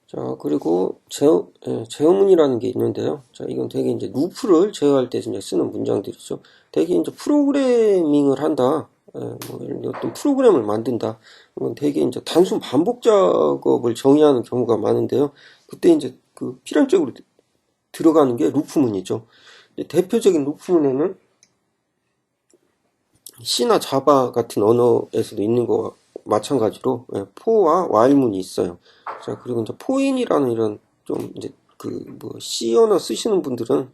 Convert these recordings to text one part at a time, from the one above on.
자, 그리고 제어문이라는 게 있는데요. 자, 이건 되게 이제 루프를 제어할 때 이제 쓰는 문장들이죠. 되게 이제 프로그래밍을 한다. 뭐 어떤 프로그램을 만든다. 이건 되게 이제 단순 반복 작업을 정의하는 경우가 많은데요. 그때 이제 그 필연적으로 들어가는 게 루프문이죠. 대표적인 루프문에는 C나 자바 같은 언어에서도 있는 거와 마찬가지로 for와 while문이 있어요. 자, 그리고 이제 for인이라는 이런 좀 이제 그 뭐 C 언어 쓰시는 분들은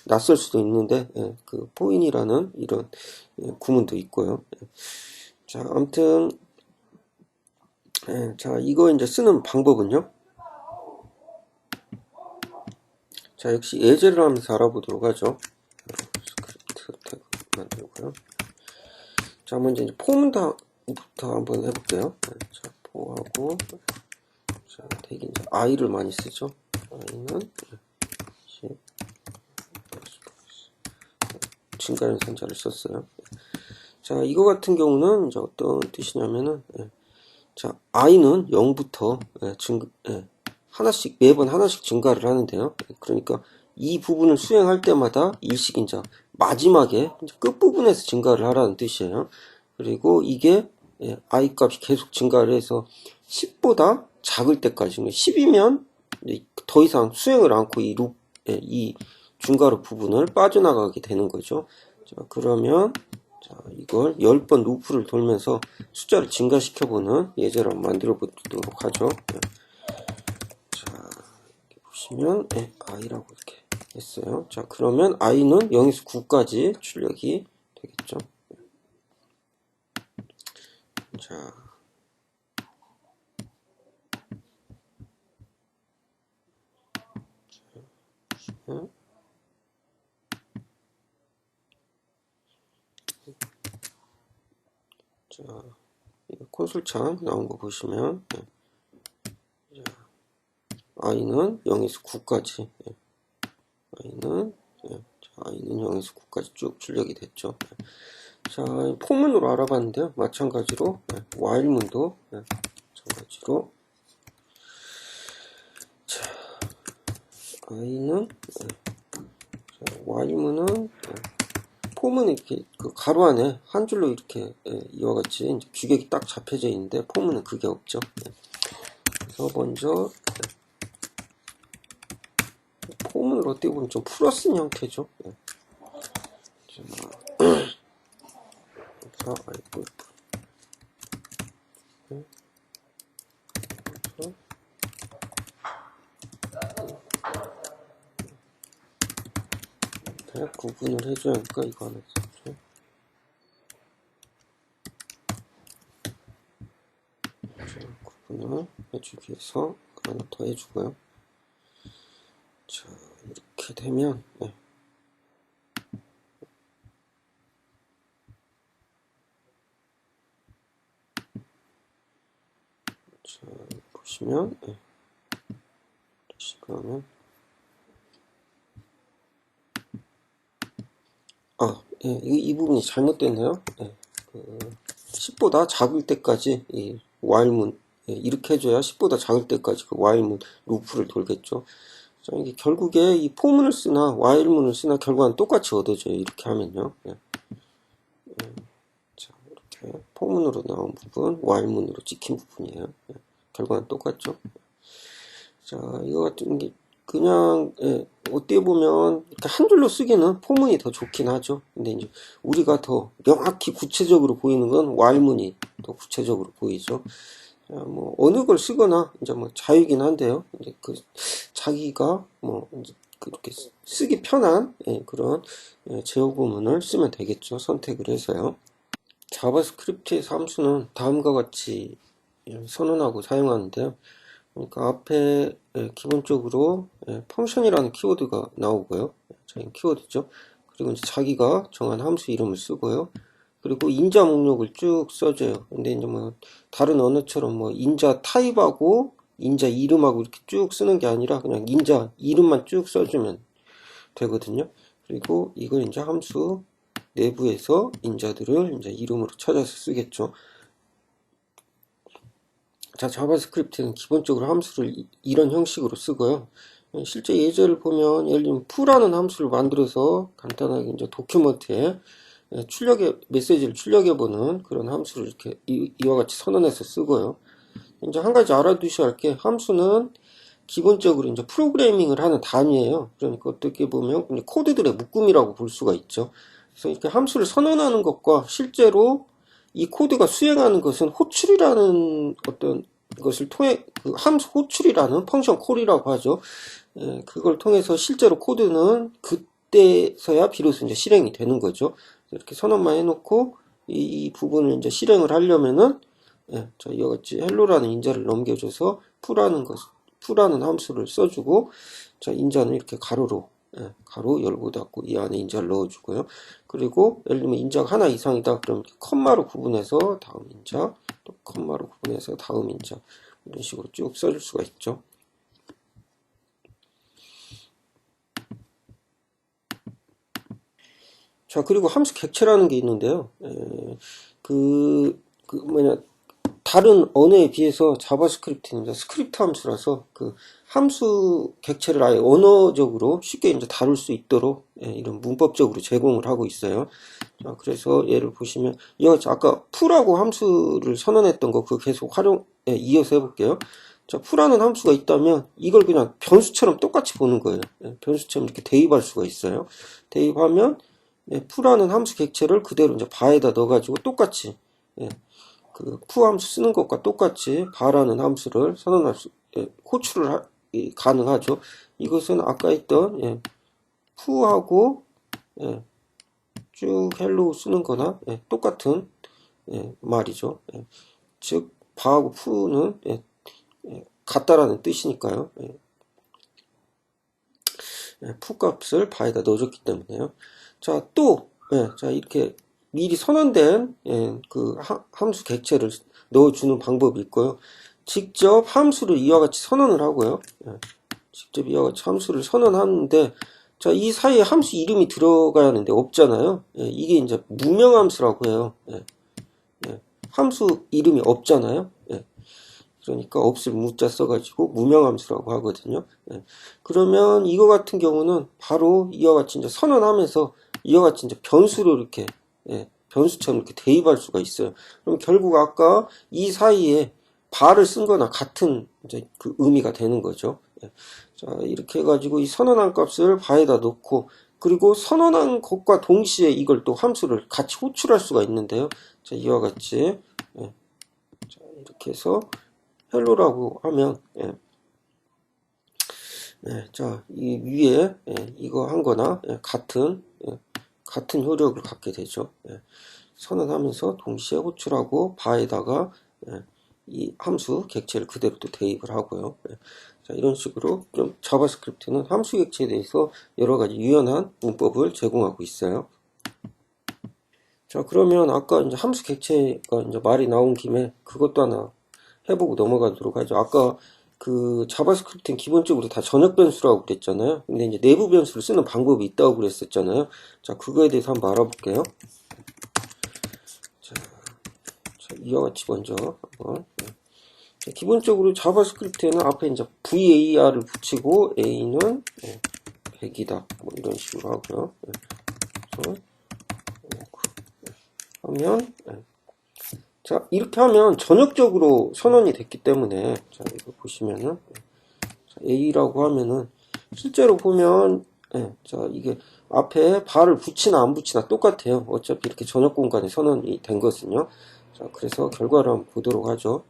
낯설 수도 있는데 그 for인이라는 이런 구문도 있고요. 자, 아무튼 자, 이거 이제 쓰는 방법은요. 자, 역시 예제를 하면서 알아보도록 하죠. 스크립트 태그 만들고요. 자, 먼저 이제 폼부터 한번 해볼게요. 자, 포하고, 자, 되게 이제 i를 많이 쓰죠. i는 10, 증가는 산자를 썼어요. 자, 이거 같은 경우는 이제 어떤 뜻이냐면은, 자, i는 0부터 하나씩, 매번 하나씩 증가를 하는데요. 그러니까 이 부분을 수행할 때마다 일씩 이제 마지막에 끝부분에서 증가를 하라는 뜻이에요. 그리고 이게 i 값이 계속 증가를 해서 10보다 작을 때까지, 10이면 더 이상 수행을 않고 이 중괄호 부분을 빠져나가게 되는 거죠. 자, 그러면 자, 이걸 10번 루프를 돌면서 숫자를 증가시켜보는 예제를 한번 만들어 보도록 하죠. 자, 이렇게 보시면 i라고 이렇게 했어요. 자, 그러면 i는 0에서 9까지 출력이 되겠죠. 자, 자, 콘솔창 나온 거 보시면 i는 0에서 9까지 i는 0에서 9까지 쭉 출력이 됐죠. 자, 포문으로 알아봤는데요. 마찬가지로 while문도 마찬가지로 자, i는 while문은 폼은 이렇게 그 가로 안에 한 줄로 이렇게 이와 같이 이제 규격이 딱 잡혀져 있는데 폼은 그게 없죠. 그래서 먼저 폼은 어떻게 보면 좀 풀어쓴 형태죠. 그래서 아이고 구분을 해줘야 하니까 이거 하나 썼죠. 구분을 해주기 위해서 하나 더 해주고요. 자, 이렇게 되면 자, 보시면 다시 그러면 이 부분이 잘못됐네요. 10보다 작을 때까지 이 while문 이렇게 해줘야 10보다 작을 때까지 그 while문 루프를 돌겠죠. 자, 이게 결국에 이 for문을 쓰나 while문을 쓰나 결과는 똑같이 얻어져요. 이렇게 하면요. 자, 이렇게 for문으로 나온 부분, while문으로 찍힌 부분이에요. 결과는 똑같죠. 자, 이거 같은 게 그냥 어떻게 보면 이렇게 한 줄로 쓰기는 포문이 더 좋긴 하죠. 근데 이제 우리가 더 명확히 구체적으로 보이는 건 while문이 더 구체적으로 보이죠. 자, 뭐 어느 걸 쓰거나 이제 뭐 자유긴 한데요. 이제 그 자기가 뭐 이제 그렇게 쓰기 편한 그런 제어 구문을 쓰면 되겠죠. 선택을 해서요. 자바스크립트의 함수는 다음과 같이 선언하고 사용하는데요. 그러니까 앞에 기본적으로 펑션이라는 키워드가 나오고요. 자기 키워드죠. 그리고 이제 자기가 정한 함수 이름을 쓰고요. 그리고 인자 목록을 쭉 써줘요. 근데 이제 뭐 다른 언어처럼 뭐 인자 타입하고 인자 이름하고 이렇게 쭉 쓰는 게 아니라 그냥 인자 이름만 쭉 써주면 되거든요. 그리고 이걸 이제 함수 내부에서 인자들을 이제 이름으로 찾아서 쓰겠죠. 자, 자바스크립트는 기본적으로 함수를 이런 형식으로 쓰고요. 실제 예제를 보면, 예를 들면 f라는 함수를 만들어서 간단하게 이제 도큐먼트에 메시지를 출력해보는 그런 함수를 이렇게 이와 같이 선언해서 쓰고요. 이제 한 가지 알아두셔야 할 게, 함수는 기본적으로 이제 프로그래밍을 하는 단위예요. 그러니까 어떻게 보면 코드들의 묶음이라고 볼 수가 있죠. 그래서 이렇게 함수를 선언하는 것과 실제로 이 코드가 수행하는 것은 호출이라는 어떤 것을 통해, 그 함수 호출이라는 펑션 콜이라고 하죠. 그걸 통해서 실제로 코드는 그때서야 비로소 이제 실행이 되는 거죠. 이렇게 선언만 해놓고 이 부분을 이제 실행을 하려면은 자, 이와 같이 헬로라는 인자를 넘겨줘서 f라는 함수를 써주고, 자, 인자는 이렇게 가로로, 가로 열고 닫고 이 안에 인자를 넣어주고요. 그리고 예를 들면 인자가 하나 이상이다 그러면 컴마로 구분해서 다음 인자, 또 컴마로 구분해서 다음 인자, 이런 식으로 쭉 써줄 수가 있죠. 자, 그리고 함수 객체라는 게 있는데요. 다른 언어에 비해서 자바스크립트는 이제 스크립트 함수라서 그 함수 객체를 아예 언어적으로 쉽게 이제 다룰 수 있도록 이런 문법적으로 제공을 하고 있어요. 자, 그래서 예를 보시면 아까 f라고 함수를 선언했던 거 그거 계속 이어서 해볼게요. 자, f라는 함수가 있다면 이걸 그냥 변수처럼 똑같이 보는 거예요. 변수처럼 이렇게 대입할 수가 있어요. 대입하면 f라는 함수 객체를 그대로 이제 바에다 넣어가지고 똑같이 그 fu 함수 쓰는 것과 똑같이 바라는 함수를 선언할 호출을 가능하죠. 이것은 아까 했던 fu하고 쭉 hello 쓰는 거나 똑같은 말이죠. 즉 바하고 fu는 같다라는 뜻이니까요. fu 값을 바에다 넣어줬기 때문에요. 자, 자, 이렇게 미리 선언된 그 함수 객체를 넣어주는 방법이 있고요. 직접 함수를 이와 같이 선언을 하고요. 직접 이와 같이 함수를 선언하는데, 자, 이 사이에 함수 이름이 들어가야 하는데 없잖아요. 이게 이제 무명함수라고 해요. 함수 이름이 없잖아요. 그러니까 없을 무자 써가지고 무명함수라고 하거든요. 그러면 이거 같은 경우는 바로 이와 같이 이제 선언하면서 이와 같이 이제 변수로 이렇게 변수처럼 이렇게 대입할 수가 있어요. 그럼 결국 아까 이 사이에 바를 쓴 거나 같은 이제 그 의미가 되는 거죠. 자, 이렇게 해가지고 이 선언한 값을 바에다 넣고, 그리고 선언한 것과 동시에 이걸 또 함수를 같이 호출할 수가 있는데요. 자, 이와 같이 자, 이렇게 해서 헬로라고 하면 자, 이 위에 이거 한 거나 같은 효력을 갖게 되죠. 선언하면서 동시에 호출하고 바에다가 이 함수 객체를 그대로 또 대입을 하고요. 자, 이런 식으로 좀 자바스크립트는 함수 객체에 대해서 여러 가지 유연한 문법을 제공하고 있어요. 자, 그러면 아까 이제 함수 객체가 이제 말이 나온 김에 그것도 하나 해보고 넘어가도록 하죠. 아까 그 자바스크립트는 기본적으로 다 전역 변수라고 그랬잖아요. 근데 이제 내부 변수를 쓰는 방법이 있다고 그랬었잖아요. 자, 그거에 대해서 한번 알아볼게요. 자, 이와 같이 먼저 한번. 자, 기본적으로 자바스크립트에는 앞에 이제 var을 붙이고 a는 100이다. 뭐 이런 식으로 하고요. 그래서 하면 자, 이렇게 하면 전역적으로 선언이 됐기 때문에, 자, 이거 보시면은, 자, A라고 하면은, 실제로 보면, 자, 이게 앞에 발을 붙이나 안 붙이나 똑같아요. 어차피 이렇게 전역 공간에 선언이 된 것은요. 자, 그래서 결과를 한번 보도록 하죠.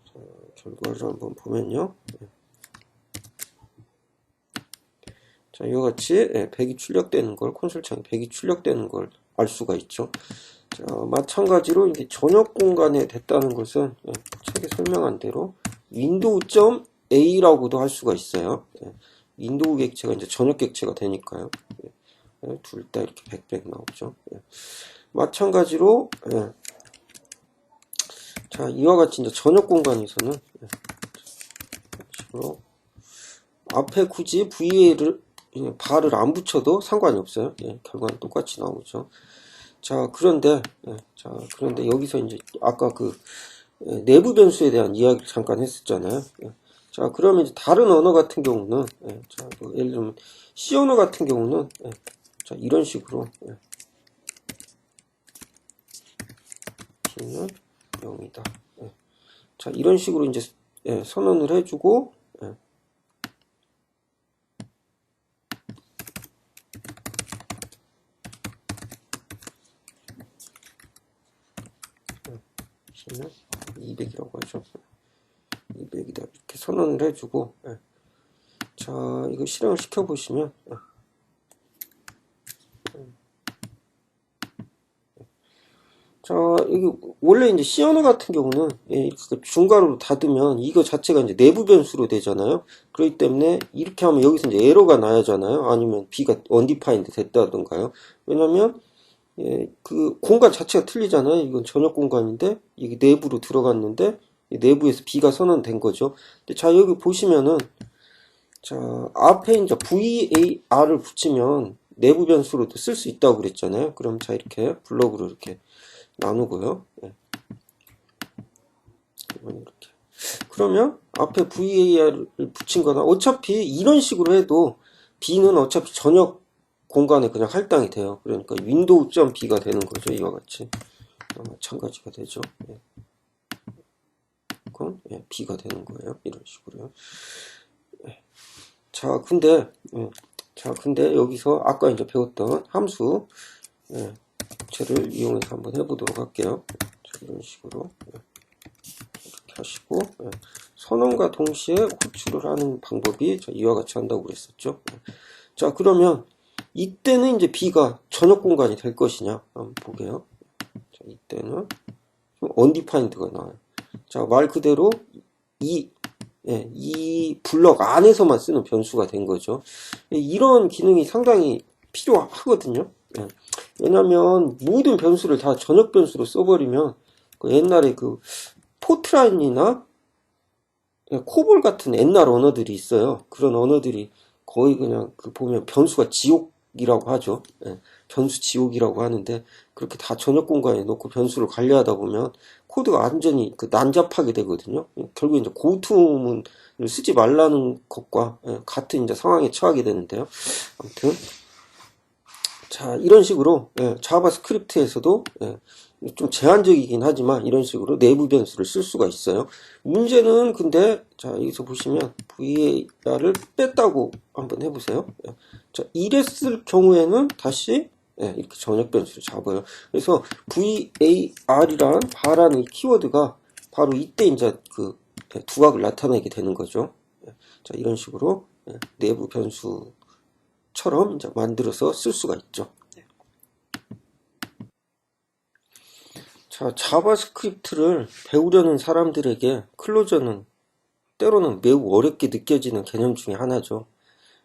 자, 결과를 한번 보면요. 자, 이와 같이 100이 출력되는 걸, 콘솔창에 100이 출력되는 걸 알 수가 있죠. 자, 마찬가지로 이게 전역 공간에 됐다는 것은 책에 설명한 대로 윈도우.a라고도 할 수가 있어요. 윈도우 객체가 이제 전역 객체가 되니까요. 둘 다 이렇게 100 나오죠. 마찬가지로 자, 이와 같이 이제 전역 공간에서는 식으로 앞에 굳이 var를 발을 안 붙여도 상관이 없어요. 결과는 똑같이 나오죠. 자, 그런데 여기서 이제 아까 그 내부 변수에 대한 이야기를 잠깐 했었잖아요. 자, 그러면 이제 다른 언어 같은 경우는, 자, 뭐 예를 들면 C 언어 같은 경우는, 자, 이런 식으로, B는 0이다. 자, 이런 식으로 이제 선언을 해주고, B는 200이라고 하죠. 200이다. 이렇게 선언을 해주고, 자, 이거 실행을 시켜보시면, 자, 이게 원래 이제 C 언어 같은 경우는 중괄호로 닫으면 이거 자체가 이제 내부 변수로 되잖아요. 그렇기 때문에 이렇게 하면 여기서 이제 에러가 나야잖아요. 아니면 B가 undefined 됐다던가요. 왜냐면 그 공간 자체가 틀리잖아요. 이건 전역 공간인데 이게 내부로 들어갔는데 내부에서 B가 선언된 거죠. 자, 여기 보시면은 자, 앞에 이제 VAR을 붙이면 내부 변수로도 쓸 수 있다고 그랬잖아요. 그럼 자, 이렇게 블럭으로 이렇게 나누고요. 이렇게. 그러면 앞에 VAR을 붙인 거나 어차피 이런 식으로 해도 B는 어차피 전역 공간에 그냥 할당이 돼요. 그러니까 윈도우.B가 되는 거죠. 이와 같이. 마찬가지가 되죠. 그건 B가 되는 거예요. 이런 식으로요. 자, 근데 여기서 아까 이제 배웠던 함수 쟤를 이용해서 한번 해보도록 할게요. 자, 이런 식으로 이렇게 하시고 선언과 동시에 호출을 하는 방법이 이와 같이 한다고 그랬었죠. 자, 그러면 이때는 이제 B가 전역 공간이 될 것이냐 한번 보게요. 자, 이때는 undefined가 나와요. 자, 말 그대로 이 블럭 안에서만 쓰는 변수가 된 거죠. 이런 기능이 상당히 필요하거든요. 왜냐면 모든 변수를 다 전역 변수로 써버리면 옛날에 그 포트라인이나 코볼 같은 옛날 언어들이 있어요. 그런 언어들이 거의 그냥 그 보면 변수가 지옥이라고 하죠. 변수 지옥이라고 하는데 그렇게 다 전역 공간에 놓고 변수를 관리하다 보면 코드가 완전히 난잡하게 되거든요. 결국 이제 고투문을 쓰지 말라는 것과 같은 이제 상황에 처하게 되는데요. 아무튼 자, 이런 식으로 자바스크립트에서도 좀 제한적이긴 하지만 이런 식으로 내부 변수를 쓸 수가 있어요. 문제는 근데 자, 여기서 보시면 VAR을 뺐다고 한번 해보세요. 자, 이랬을 경우에는 다시 이렇게 전역 변수를 잡아요. 그래서 VAR이란 바라는 키워드가 바로 이때 이제 그 두각을 나타내게 되는 거죠. 자, 이런 식으로 내부 변수처럼 이제 만들어서 쓸 수가 있죠. 자, 자바스크립트를 배우려는 사람들에게 클로저는 때로는 매우 어렵게 느껴지는 개념 중에 하나죠.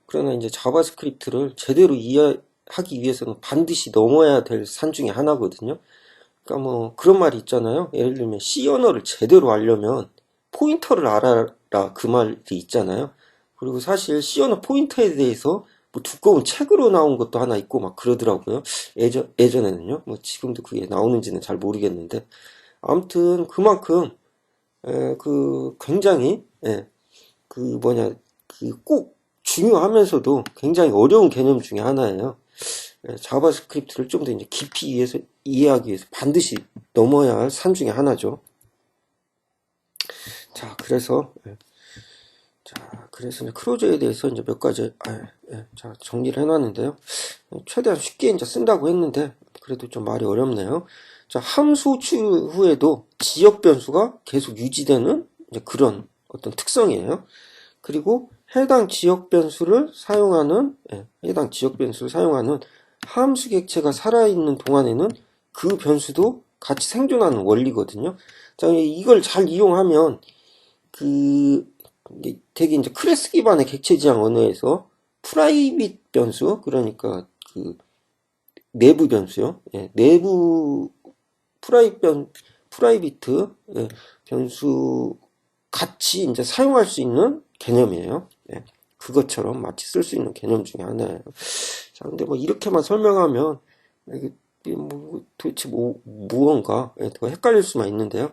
그러나 이제 자바스크립트를 제대로 이해하기 위해서는 반드시 넘어야 될 산 중에 하나거든요. 그러니까 뭐 그런 말이 있잖아요. 예를 들면 C 언어를 제대로 알려면 포인터를 알아라 그 말이 있잖아요. 그리고 사실 C 언어 포인터에 대해서 뭐 두꺼운 책으로 나온 것도 하나 있고 막 그러더라고요. 예전에는요. 뭐 지금도 그게 나오는지는 잘 모르겠는데 아무튼 그만큼 굉장히 그 꼭 중요하면서도 굉장히 어려운 개념 중에 하나예요. 자바스크립트를 좀 더 이제 깊이 이해하기 위해서 반드시 넘어야 할 산 중에 하나죠. 자, 그래서 이제 클로저에 대해서 이제 몇 가지 자, 정리를 해놨는데요. 최대한 쉽게 이제 쓴다고 했는데 그래도 좀 말이 어렵네요. 자, 함수 추후에도 지역 변수가 계속 유지되는 이제 그런 어떤 특성이에요. 그리고 해당 지역 변수를 사용하는 함수 객체가 살아있는 동안에는 그 변수도 같이 생존하는 원리거든요. 자, 이걸 잘 이용하면 되게 이제 클래스 기반의 객체 지향 언어에서 프라이빗 변수, 그러니까 내부 변수요. 내부 프라이비트 변수 같이 이제 사용할 수 있는 개념이에요. 그것처럼 마치 쓸 수 있는 개념 중에 하나예요. 자, 근데 뭐 이렇게만 설명하면 이게 뭐 도대체 무언가 더 헷갈릴 수만 있는데요.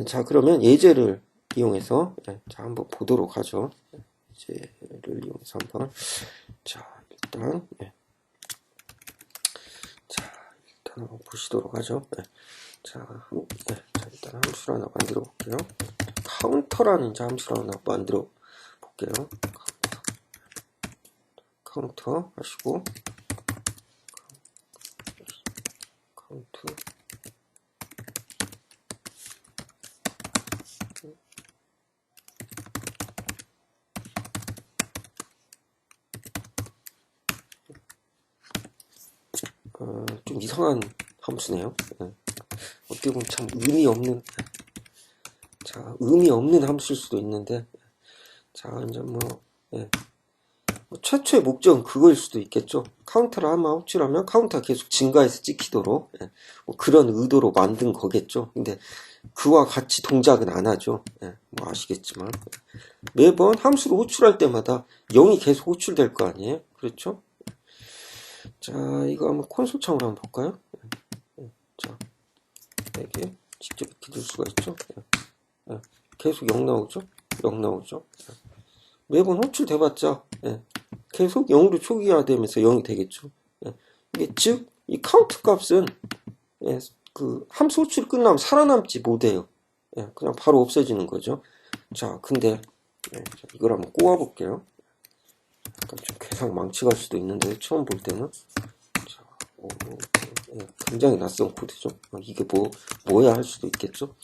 자, 그러면 예제를 이용해서 자, 한번 보도록 하죠. 예제를 이용해서 한번 자, 일단 한번 보시도록 하죠. 자, 일단 함수를 하나 만들어 볼게요. 카운터라는 이제 함수를 하나 만들어 볼게요. 카운터 하시고 카운트 좀 이상한 함수네요. 어떻게 보면 참 의미 없는 함수일 수도 있는데, 자, 이제 뭐 최초의 목적은 그거일 수도 있겠죠. 카운터를 한번 호출하면 카운터가 계속 증가해서 찍히도록 뭐 그런 의도로 만든 거겠죠. 근데 그와 같이 동작은 안 하죠. 뭐 아시겠지만 매번 함수를 호출할 때마다 0이 계속 호출될 거 아니에요. 그렇죠? 자, 이거 한번 콘솔창으로 한번 볼까요? 자, 이게 직접 이렇게 들 수가 있죠. 계속 0 나오죠. 0 나오죠. 매번 호출돼봤자 계속 0으로 초기화되면서 0이 되겠죠. 이게 즉 이 카운트 값은 그 함수 호출이 끝나면 살아남지 못해요. 그냥 바로 없어지는 거죠. 자, 근데 이걸 한번 꼬아볼게요. 약간 좀 계산 망치갈 수도 있는데 처음 볼 때는 자, 굉장히 낯선 코드죠. 이게 뭐야 할 수도 있겠죠.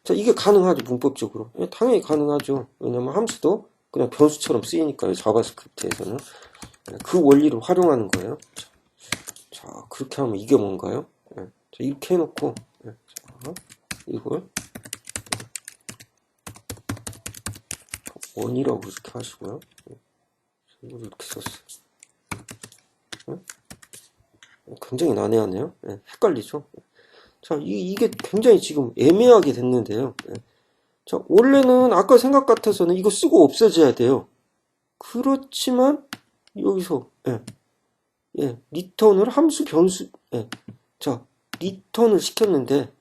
자, 이게 가능하죠. 문법적으로 당연히 가능하죠. 왜냐면 함수도 그냥 변수처럼 쓰이니까요. 자바스크립트에서는 그 원리를 활용하는 거예요. 자, 그렇게 하면 이게 뭔가요? 자, 이렇게 해놓고 자, 이걸 원이라고 이렇게 하시고요. 이걸 이렇게 썼어요. 굉장히 난해하네요. 헷갈리죠? 자, 이게 굉장히 지금 애매하게 됐는데요. 자, 원래는 아까 생각 같아서는 이거 쓰고 없어져야 돼요. 그렇지만 여기서 리턴을 함수 변수 자, 리턴을 시켰는데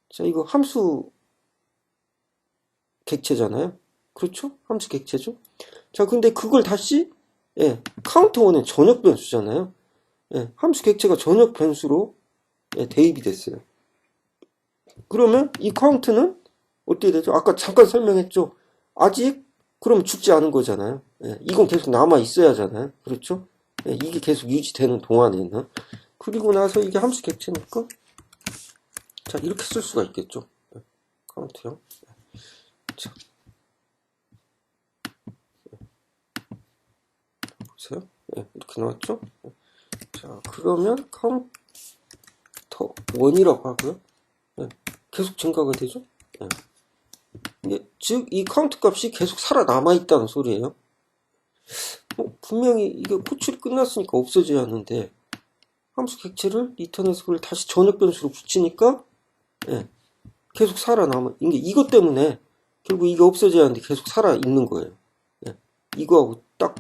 자, 이거 함수 객체잖아요. 그렇죠? 함수 객체죠. 자, 근데 그걸 다시 카운터 원의 전역 변수잖아요. 함수 객체가 전역 변수로 대입이 됐어요. 그러면 이 카운트는 어떻게 되죠? 아까 잠깐 설명했죠. 아직 그럼 죽지 않은 거잖아요. 이건 계속 남아 있어야 하잖아요. 그렇죠? 이게 계속 유지되는 동안에는. 그리고 나서 이게 함수 객체니까 자, 이렇게 쓸 수가 있겠죠. 카운트요. 자, 보세요. 이렇게 나왔죠? 자, 그러면 카운터 1이라고 하고요. 계속 증가가 되죠? 즉, 이 카운트 값이 계속 살아남아 있다는 소리예요. 분명히 이게 호출이 끝났으니까 없어져야 하는데, 함수 객체를 리턴해서 그걸 다시 전역 변수로 붙이니까, 계속 살아남아. 이것 때문에 결국 이게 없어져야 하는데 계속 살아있는 거예요. 이거하고 딱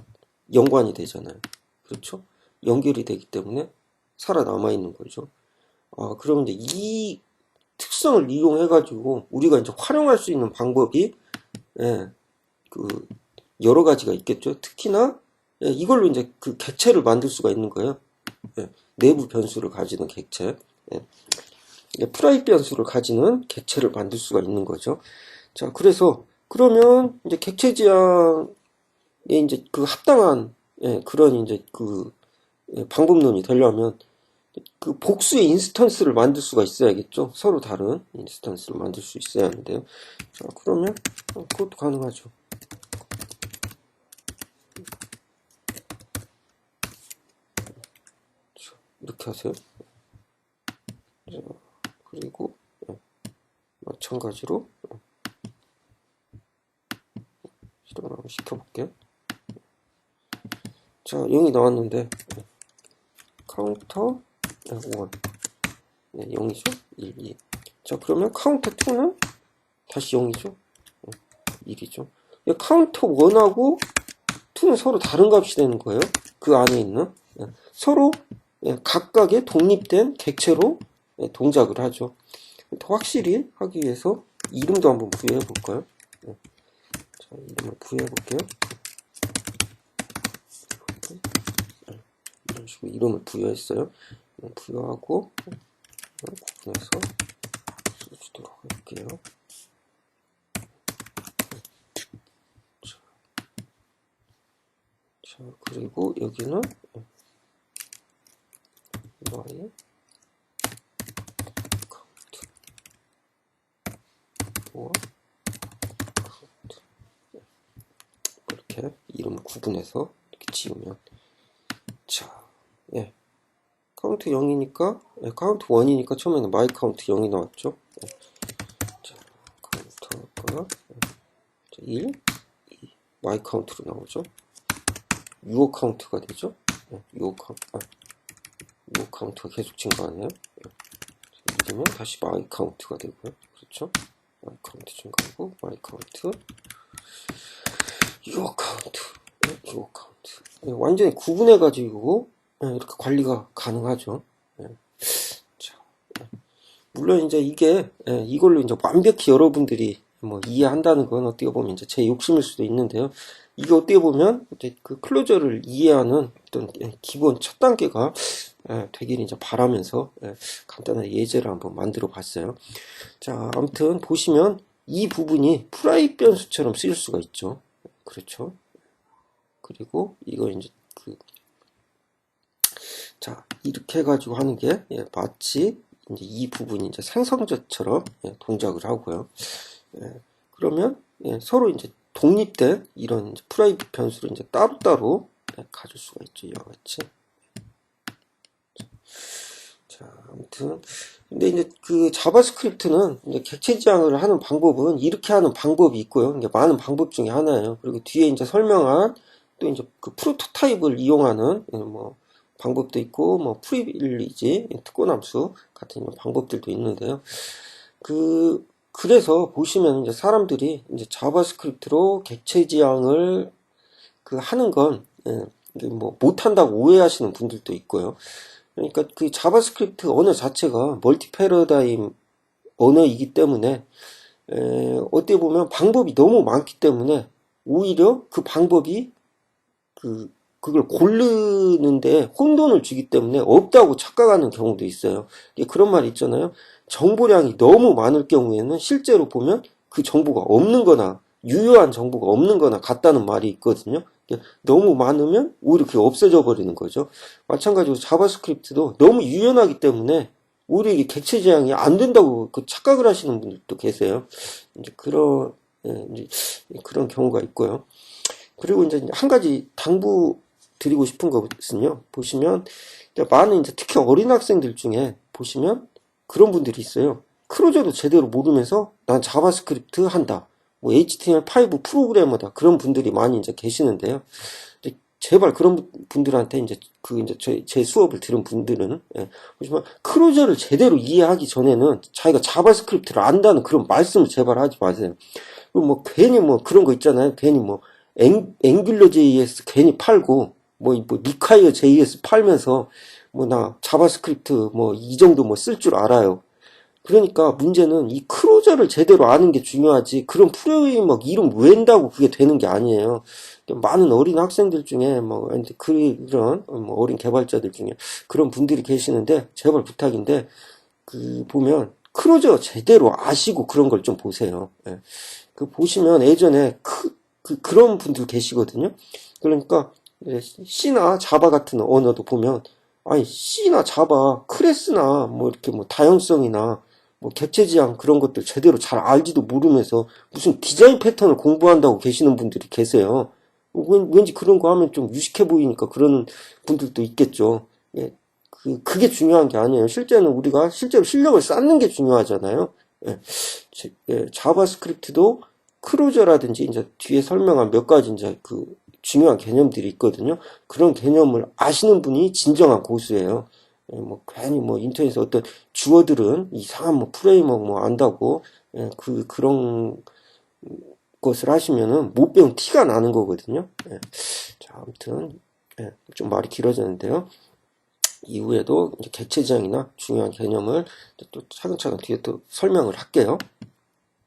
연관이 되잖아요. 그렇죠? 연결이 되기 때문에 살아남아 있는 거죠. 그러면 이제 이 특성을 이용해가지고 우리가 이제 활용할 수 있는 방법이 그 여러 가지가 있겠죠. 특히나 이걸로 이제 그 객체를 만들 수가 있는 거예요. 내부 변수를 가지는 객체, 프라이빗 변수를 가지는 객체를 만들 수가 있는 거죠. 자, 그래서 그러면 이제 객체 지향에 이제 그 합당한 그런 이제 그 방법론이 되려면 그 복수의 인스턴스를 만들 수가 있어야겠죠. 서로 다른 인스턴스를 만들 수 있어야 하는데요. 자, 그러면 그것도 가능하죠. 자, 이렇게 하세요. 자, 그리고 마찬가지로 실행을 한번 시켜볼게요. 자, 0이 나왔는데 카운터 1 0이죠? 1, 2. 자, 그러면 카운터 2는 다시 0이죠? 1이죠. 카운터 1하고 2는 서로 다른 값이 되는 거예요. 그 안에 있는 서로 각각의 독립된 객체로 동작을 하죠. 더 확실히 하기 위해서 이름도 한번 부여해 볼까요? 네. 자, 이름을 부여해 볼게요. 이런 식으로 이름을 부여했어요. 부여하고 구분해서 써주도록 할게요. 자, 그리고 여기는 y 카운트 카운트 이렇게 이름을 구분해서 이렇게 지우면 자, 예. 카운트 0이니까 예, 카운트 1이니까 처음에는 my 카운트 0이 나왔죠. 예. 자, 카운트가 1, 2, my 카운트로 나오죠. 유어 카운트가 되죠. 예, 유어 카운트가 계속 증가하네요. 예. 이러면 다시 my 카운트가 되고요. 그렇죠? my 카운트 증가하고 my 카운트 유어 카운트 유어 카운트 예, 완전히 구분해 가지고 예, 이렇게 관리가 가능하죠. 예. 자, 예. 물론 이제 이게 예, 이걸로 이제 완벽히 여러분들이 뭐 이해한다는 건 어떻게 보면 이제 제 욕심일 수도 있는데요. 이게 어떻게 보면 이제 그 클로저를 이해하는 어떤 예, 기본 첫 단계가 예, 되길 이제 바라면서 예, 간단한 예제를 한번 만들어 봤어요. 자, 아무튼 보시면 이 부분이 프라이 변수처럼 쓰일 수가 있죠. 그렇죠. 그리고 이거 이제 자, 이렇게 해가지고 하는 게 예, 마치 이제 이 부분이 이제 생성자처럼 예, 동작을 하고요. 예, 그러면 예, 서로 이제 독립된 이런 이제 프라이빗 변수를 이제 따로따로 예, 가질 수가 있죠. 이와 같이. 자, 아무튼 근데 이제 그 자바스크립트는 이제 객체 지향을 하는 방법은 이렇게 하는 방법이 있고요. 이게 많은 방법 중에 하나예요. 그리고 뒤에 이제 설명한 또 이제 그 프로토타입을 이용하는 뭐 방법도 있고 뭐 프리빌리지, 특권함수 같은 방법들도 있는데요. 그래서 보시면 이제 사람들이 이제 자바스크립트로 객체 지향을 그 하는 건 뭐 못한다고 오해하시는 분들도 있고요. 그러니까 그 자바스크립트 언어 자체가 멀티 패러다임 언어이기 때문에 어떻게 보면 방법이 너무 많기 때문에 오히려 그 방법이 그걸 고르는데 혼돈을 주기 때문에 없다고 착각하는 경우도 있어요. 그런 말 있잖아요. 정보량이 너무 많을 경우에는 실제로 보면 그 정보가 없는 거나 유효한 정보가 없는 거나 같다는 말이 있거든요. 너무 많으면 오히려 그게 없어져 버리는 거죠. 마찬가지로 자바스크립트도 너무 유연하기 때문에 오히려 이게 객체 지향이 안 된다고 착각을 하시는 분들도 계세요. 이제 그런 경우가 있고요. 그리고 이제 한 가지 당부 드리고 싶은 것은요. 보시면 많은 이제 특히 어린 학생들 중에 보시면 그런 분들이 있어요. 크루저도 제대로 모르면서 난 자바스크립트 한다. 뭐 HTML5 프로그래머다. 그런 분들이 많이 이제 계시는데요. 제발 그런 분들한테 이제 제 수업을 들은 분들은 보시면 크루저를 제대로 이해하기 전에는 자기가 자바스크립트를 안다는 그런 말씀을 제발 하지 마세요. 그리고 뭐 괜히 뭐 그런 거 있잖아요. 괜히 뭐 앵귤러 JS 괜히 팔고 뭐 니카이어 JS 팔면서 뭐 나 자바스크립트 뭐 이 정도 뭐 쓸 줄 알아요. 그러니까 문제는 이 크루저를 제대로 아는 게 중요하지 그런 프레임워크 이름 외운다고 그게 되는 게 아니에요. 많은 어린 학생들 중에 뭐 그런 뭐 어린 개발자들 중에 그런 분들이 계시는데 제발 부탁인데 보면 크루저 제대로 아시고 그런 걸 좀 보세요. 예. 보시면 예전에 그런 분들 계시거든요. 그러니까 C나 자바 같은 언어도 보면 아니 C나 자바, 클래스나 뭐 이렇게 뭐 다양성이나 뭐 객체 지향 그런 것들 제대로 잘 알지도 모르면서 무슨 디자인 패턴을 공부한다고 계시는 분들이 계세요. 왠지 그런 거 하면 좀 유식해 보이니까 그러는 분들도 있겠죠. 예, 그게 중요한 게 아니에요. 실제는 우리가 실제로 실력을 쌓는 게 중요하잖아요. 예, 자바스크립트도 크루저라든지 이제 뒤에 설명한 몇 가지 이제 중요한 개념들이 있거든요. 그런 개념을 아시는 분이 진정한 고수예요. 예, 뭐 괜히 뭐 인터넷에 어떤 주어들은 이상한 뭐 프레임워크 뭐 안다고 예, 그런 것을 하시면은 못 배운 티가 나는 거거든요. 예. 자, 아무튼 예, 좀 말이 길어졌는데요. 이후에도 이제 객체 지향이나 중요한 개념을 또 차근차근 뒤에 또 설명을 할게요.